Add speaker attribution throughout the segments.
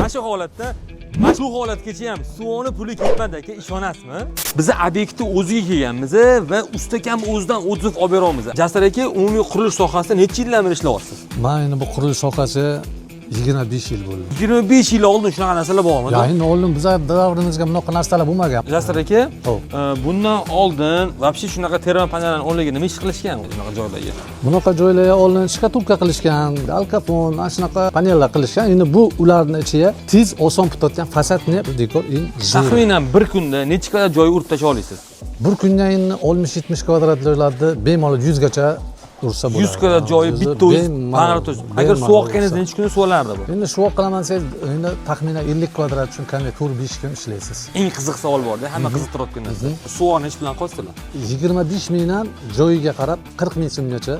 Speaker 1: Mana shu holatda shu holatgacha ham suvni puli ketmadi aka, ishonasizmi? Biz obyektni o'ziga kelganmiz va ustakam o'zidan o'tib olib beramiz. Jasur aka, umumiy qurilish sohasida necha yildan beri ishlayapsiz?
Speaker 2: Men endi bu qurilish sohasi 25 yil bo'ldi.
Speaker 1: 25 yil oldin shunaqa narsalar bormi?
Speaker 2: Ya endi oldin bizlar davrimizga bunaqa narsalar bo'lmagan.
Speaker 1: Jasur aka, bundan oldin вообще shunaqa terma panellarni o'rniga nima ish qilishgan bunaqa joylarga?
Speaker 2: Bunaqa joylarga oldin shkatulka qilishgan, alkafon, ana shunaqa panellar qilishgan. Endi bu ularning ichiga tez, oson bitadigan fasadni dekor eng zo'r.
Speaker 1: Taxminan bir kunda necha kvadrat joy urib tashlay olasiz?
Speaker 2: Bir kunda endi 60-70 kvadrat joylarda bemalol 100 gacha ursa bo'ladi.
Speaker 1: 100 kvadrat joyi bitta o'z panel to'sh. Agar suvoq kelganingizda necha kunda suvoqlardi bu?
Speaker 2: Endi suvoq qilaman desangiz, endi taxminan 50 kvadrat uchun kamida 4-5 kun ishlaysiz.
Speaker 1: Eng qiziq savol bor-da, hamma qiziqtirayotgan narsa. Suvoqni ish bilan qolsizlar.
Speaker 2: 25 mingdan joyiga qarab 40 ming so'mgacha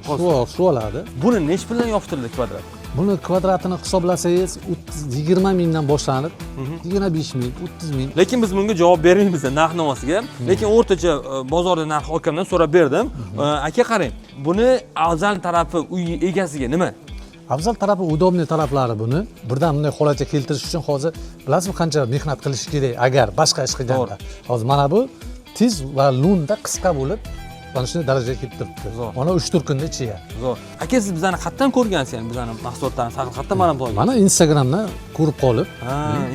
Speaker 2: suvoq oladi.
Speaker 1: Buni nech bilan yoptirildi kvadrat?
Speaker 2: Buni kvadratini hisoblasangiz 20 mingdan boshlanib, 25 ming, 30 ming.
Speaker 1: Lekin biz bunga javob bermaymiz narx-navosiga. Lekin o'rtacha bozorda narx akamdan so'rab berdim. Aka qarang, buni afzal tarafi uy egasiga nima?
Speaker 2: Afzal tarafi udobniy taraflari buni. Birdan bunday holatga keltirish uchun hozir bilasizmi qancha mehnat qilish kerak agar boshqa ish qilganda. Hozir mana bu tez va lunda qisqa bo'lib mana shunday darajaga kelib turibdi. Mana 3-4 kunda ichiga.
Speaker 1: Zo'r. Aka, siz bizani qayerdan ko'rgansiz, ya'ni bizani mahsulotlarni qayerdan ma'lum qilgan?
Speaker 2: Mana Instagramdan ko'rib qolib,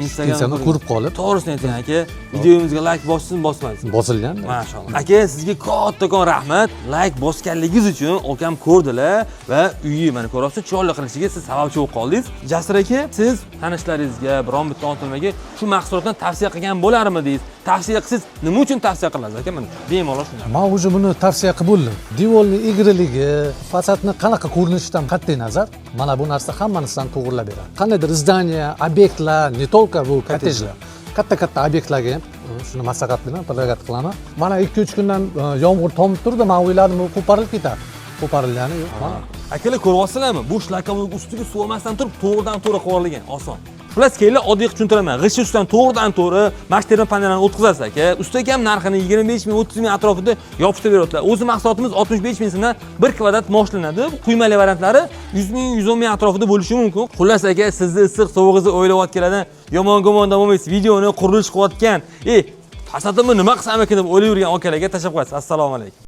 Speaker 2: Instagramdan ko'rib qolib.
Speaker 1: To'g'risini ayting aka, videomizga like bossizmi, bosmaysizmi?
Speaker 2: Bosilgan.
Speaker 1: Mashallah. Aka, sizga kattakon rahmat. Like bosganligingiz uchun okam ko'rdilar va uyi mana ko'ryapsiz, chiroyli qilishiga siz sababchi bo'lib qoldingiz. Jasur aka, siz tanishlaringizga, biron bitta otilmaga shu mahsulotni tavsiya qilgan bo'larmidingiz? Tavsiya qilsiz, nima uchun tavsiya qilasiz aka? Mana bemalol shunday.
Speaker 2: Men o'zi buni tavsiya qilib bo'ldim. Devorning egriligi, fasadni qanaqa ko'rinishidan qat'iy nazar, mana bu narsa hammasini to'g'rilab beradi. Qandaydir zdaniya, obyektlar, ne только bu kottejlar. Katta obyektlarga ham shuni maslahat bilan predovat qilaman. Mana 2-3 kundan yomg'ir tomib turdi, men o'yladim u qo'parilib ketadi. Qo'parilgani yo'q. Mana
Speaker 1: akalar ko'ryapsizlarmi? Bu shlakovning ustiga suv olmasdan turib, to'g'ridan-to'g'ri qo'rilgan, oson. Xullas, keyin oddiy tushuntiraman. G'ishi ustidan to'g'ridan-to'g'ri mashterma panellarni o'tkazasiz aka. Ustiga ham narxini 25 ming, 30 ming atrofida yopishtirib beryaptilar. O'zi mahsulotimiz 65 ming so'mdan 1 kvadrat moshlanadi. Quymalar variantlari 100 ming, 110 ming atrofida bo'lishi mumkin. Xullas aka, sizni issiq sovug'ingizni o'ylayotganlardan yomon-gomondan bo'lmaysiz. Videoni qurilish qilayotgan, fasadimni nima qilsam ekan deb o'ylayvergan akalarga tashlab qo'yasiz. Assalomu alaykum.